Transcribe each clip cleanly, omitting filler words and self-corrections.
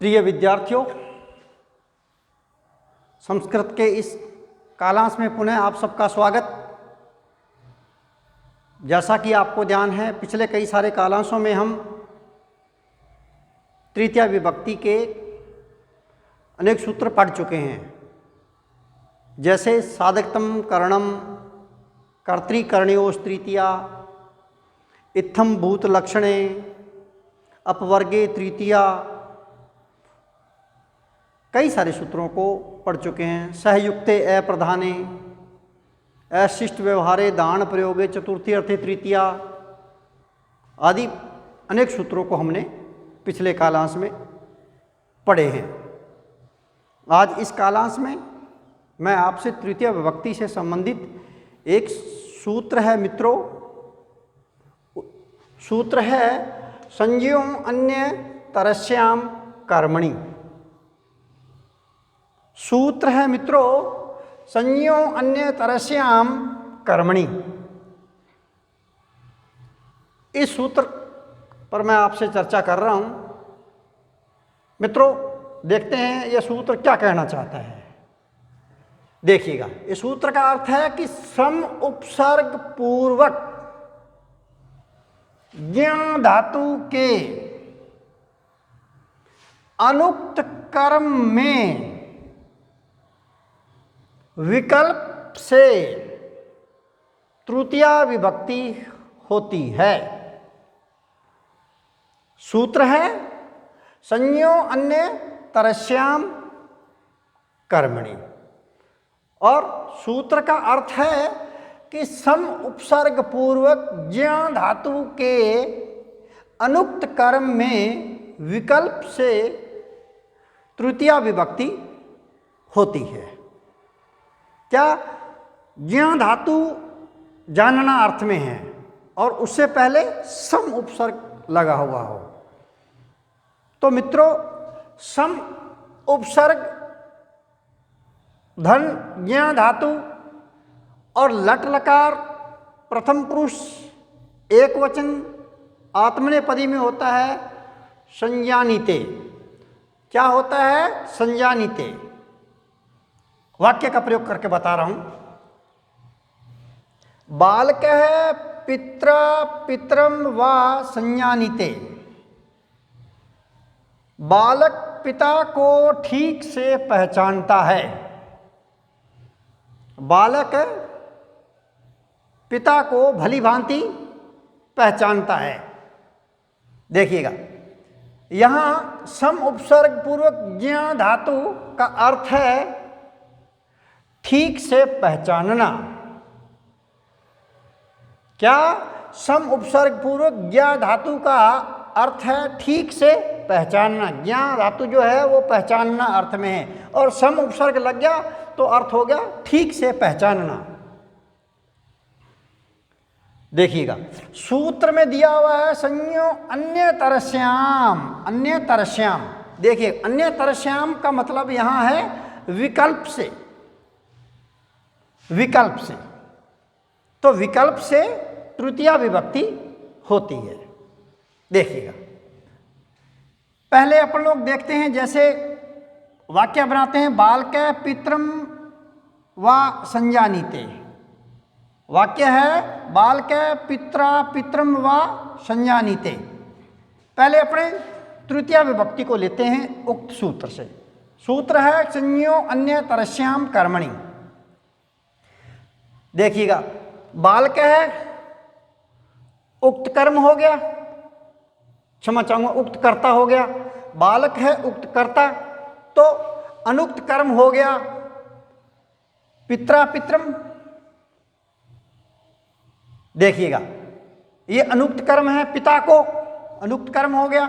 प्रिय विद्यार्थियों, संस्कृत के इस कालांश में पुनः आप सबका स्वागत। जैसा कि आपको ध्यान है, पिछले कई सारे कालांशों में हम तृतीया विभक्ति के अनेक सूत्र पढ़ चुके हैं, जैसे साधकतम करणम, कर्तृकर्णयोस् तृतीया, इत्थम भूत लक्षणे, अपवर्गे तृतीया, कई सारे सूत्रों को पढ़ चुके हैं। सहयुक्ते अप्रधाने, अशिष्ट व्यवहारे दान प्रयोगे चतुर्थी अर्थे तृतीया आदि अनेक सूत्रों को हमने पिछले कालांश में पढ़े हैं। आज इस कालांश में मैं आपसे तृतीया विभक्ति से संबंधित एक सूत्र है मित्रों, सूत्र है संज्ञों अन्य तरस्याम कर्मणि। सूत्र है मित्रों संज्ञों अन्य तरस्याम कर्मणि। इस सूत्र पर मैं आपसे चर्चा कर रहा हूं। मित्रों, देखते हैं यह सूत्र क्या कहना चाहता है। देखिएगा, इस सूत्र का अर्थ है कि सम उपसर्ग पूर्वक ज्ञ धातु के अनुक्त कर्म में विकल्प से तृतीया विभक्ति होती है। सूत्र है संज्ञों अन्य तरस्याम कर्मणि, और सूत्र का अर्थ है कि सम उपसर्ग पूर्वक ज्ञ धातु के अनुक्त कर्म में विकल्प से तृतीया विभक्ति होती है। क्या ज्ञ धातु जानना अर्थ में है और उससे पहले सम उपसर्ग लगा हुआ हो, तो मित्रों सम उपसर्ग धन ज्ञ धातु और लट लकार प्रथम पुरुष एक वचन आत्मनेपदी में होता है संज्ञानिते। क्या होता है? संज्ञानिते। वाक्य का प्रयोग करके बता रहा हूं। बालकः पित्रा पितरम वा संज्ञानिते। बालक पिता को ठीक से पहचानता है। बालक पिता को भली भांति पहचानता है। देखिएगा, यहां सम उपसर्ग पूर्वक ज्ञ धातु का अर्थ है ठीक से पहचानना। क्या सम उपसर्ग पूर्वक ज्ञ धातु का अर्थ है ठीक से पहचानना? ज्ञ धातु जो है वो पहचानना अर्थ में है, और सम उपसर्ग लग गया तो अर्थ हो गया ठीक से पहचानना। देखिएगा, सूत्र में दिया हुआ है संज्ञों अन्य तरस्याम। अन्य तरस्याम, देखिए अन्य तरस्याम का मतलब यहां है विकल्प से। विकल्प से, तो विकल्प से तृतीया विभक्ति होती है। देखिएगा, पहले अपन लोग देखते हैं, जैसे वाक्य बनाते हैं बालकः पितरम वा संज्ञानिते। वाक्य है बालकः पित्रा पितरम वा संज्ञानिते। पहले अपने तृतीया विभक्ति को लेते हैं उक्त सूत्र से। सूत्र है संज्ञों अन्य तरस्याम कर्मणि। देखिएगा, बालक है उक्त कर्म हो गया, क्षमा चाहूंगा उक्त कर्ता हो गया। बालक है उक्त कर्ता, तो अनुक्त कर्म हो गया पित्रा पितरम। देखिएगा, ये अनुक्त कर्म है पिता को, अनुक्त कर्म हो गया।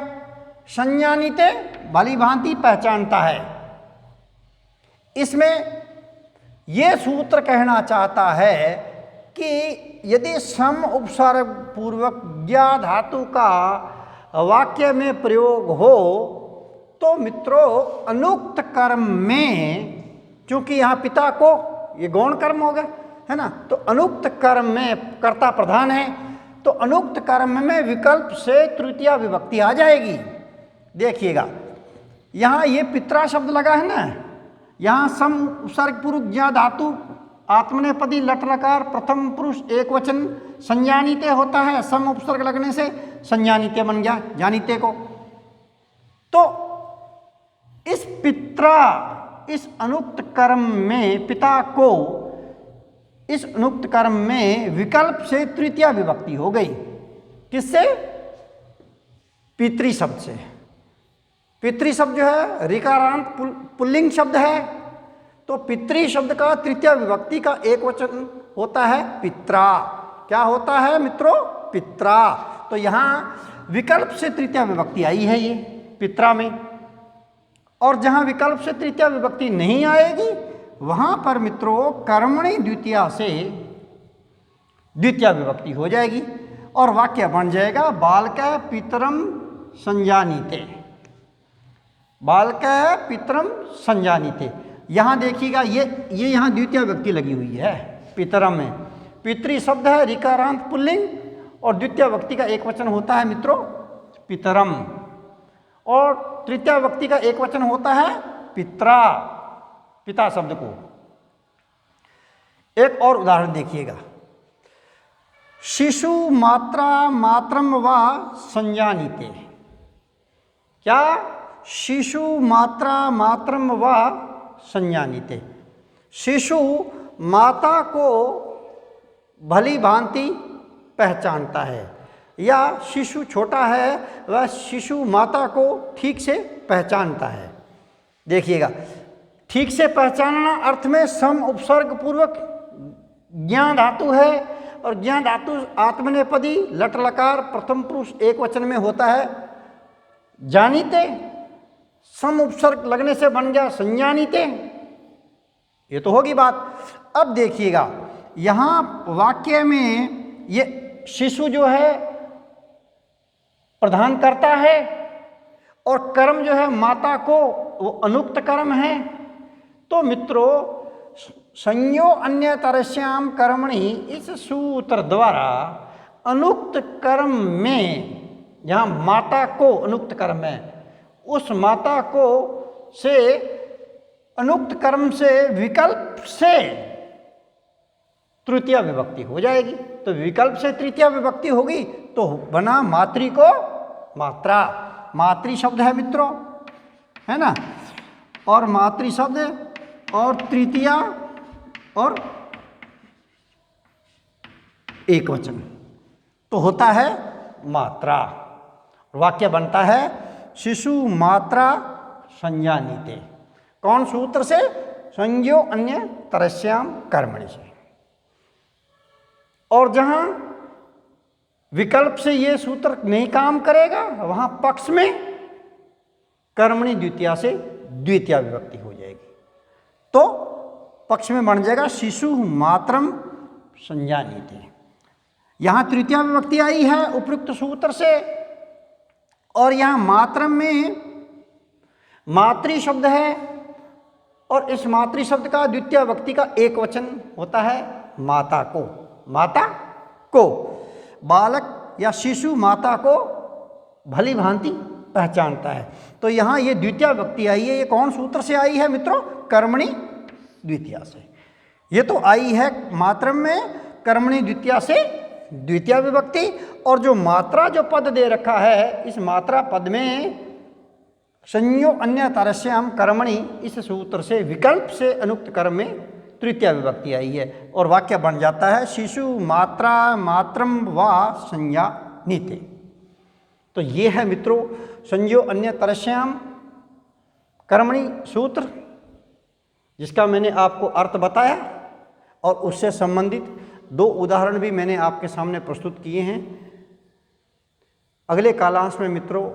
संज्ञानिते भली भांति पहचानता है। इसमें ये सूत्र कहना चाहता है कि यदि सम उपसर्ग पूर्वक ज्ञ धातु का वाक्य में प्रयोग हो तो मित्रों अनुक्त कर्म में, चूंकि यहाँ पिता को ये गौण कर्म हो गया है ना, तो अनुक्त कर्म में कर्ता प्रधान है, तो अनुक्त कर्म में विकल्प से तृतीया विभक्ति आ जाएगी। देखिएगा, यहाँ ये पित्रा शब्द लगा है ना, यहाँ सम उपसर्ग पूर्वक ज्ञा धातु आत्मनेपदी लट लकार प्रथम पुरुष एक वचन संज्ञानिते होता है। सम उपसर्ग लगने से संज्ञानिते बन गया जानिते को। तो इस पित्रा, इस अनुक्त कर्म में पिता को, इस अनुक्त कर्म में विकल्प से तृतीया विभक्ति हो गई। किससे? पितृ शब्द से। पितृ शब्द जो है ऋकारांत पुल्लिंग शब्द है, तो पितृ शब्द का तृतीया विभक्ति का एक वचन होता है पित्रा। क्या होता है मित्रों? पित्रा। तो यहाँ विकल्प से तृतीया विभक्ति आई है ये पित्रा में, और जहाँ विकल्प से तृतीया विभक्ति नहीं आएगी वहाँ पर मित्रों कर्मणि द्वितीया से द्वितीया विभक्ति हो जाएगी और वाक्य बन जाएगा बालकः पितरम संजानीते। बालकः पितरम संजानीते। यहाँ देखिएगा ये यहाँ द्वितीय विभक्ति लगी हुई है पितरम में। पितृ शब्द है ऋकारांत पुल्लिंग और द्वितीय विभक्ति का एक वचन होता है मित्रों पितरम, और तृतीय विभक्ति का एक वचन होता है पित्रा, पिता शब्द को। एक और उदाहरण देखिएगा, शिशु मात्रा मात्रम व संजानीते। क्या? शिशु मात्रा मात्रम व संजानीते। शिशु माता को भली भांति पहचानता है, या शिशु छोटा है वह शिशु माता को ठीक से पहचानता है। देखिएगा, ठीक से पहचानना अर्थ में सम उपसर्ग पूर्वक ज्ञा धातु है, और ज्ञा धातु आत्मनेपदी लट लकार प्रथम पुरुष एक वचन में होता है जानीते। सम उपसर्ग लगने से बन गया संज्ञानीते। ये तो होगी बात। अब देखिएगा यहाँ वाक्य में ये शिशु जो है प्रधान करता है, और कर्म जो है माता को वो अनुक्त कर्म है। तो मित्रों संयो अन्य तरस्याम कर्मणि इस सूत्र द्वारा अनुक्त कर्म में, जहाँ माता को अनुक्त कर्म है, उस माता को से अनुक्त कर्म से विकल्प से तृतीया विभक्ति हो जाएगी। तो विकल्प से तृतीया विभक्ति होगी तो बना मातृ को मात्रा। मातृ शब्द है मित्रों, है ना, और मातृ शब्द और तृतीया और एक वचन तो होता है मात्रा। वाक्य बनता है शिशु मात्रा संज्ञानीते। कौन सूत्र से? संज्ञो अन्य तरस्याम कर्मणि से। और जहां विकल्प से ये सूत्र नहीं काम करेगा वहां पक्ष में कर्मणि द्वितीया से द्वितीया विभक्ति हो जाएगी। तो पक्ष में बन जाएगा शिशु मात्रम संज्ञानीते। यहाँ तृतीया विभक्ति आई है उपयुक्त सूत्र से, और यहाँ मात्रम में मातृ शब्द है, और इस मातृ शब्द का द्वितीय विभक्ति का एक वचन होता है माता को। माता को बालक या शिशु माता को भली भांति पहचानता है। तो यहाँ ये द्वितीय विभक्ति आई है। ये कौन सूत्र से आई है मित्रों? कर्मणि द्वितीया से। ये तो आई है मात्रम में कर्मणि द्वितीया से द्वितीय विभक्ति, और जो मात्रा जो पद दे रखा है इस मात्रा पद में संज्ञो अन्य तरस्याम कर्मणि इस सूत्र से विकल्प से अनुक्त कर्म में तृतीय विभक्ति आई है, और वाक्य बन जाता है शिशु मात्रा मात्रम व संज्ञानीते। तो ये है मित्रों संज्ञो अन्य तरस्याम कर्मणि सूत्र, जिसका मैंने आपको अर्थ बताया, और उससे संबंधित दो उदाहरण भी मैंने आपके सामने प्रस्तुत किए हैं। अगले कालांश में मित्रों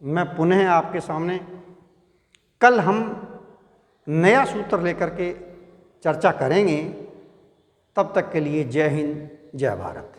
मैं पुनः आपके सामने कल हम नया सूत्र लेकर के चर्चा करेंगे। तब तक के लिए जय हिंद, जय भारत।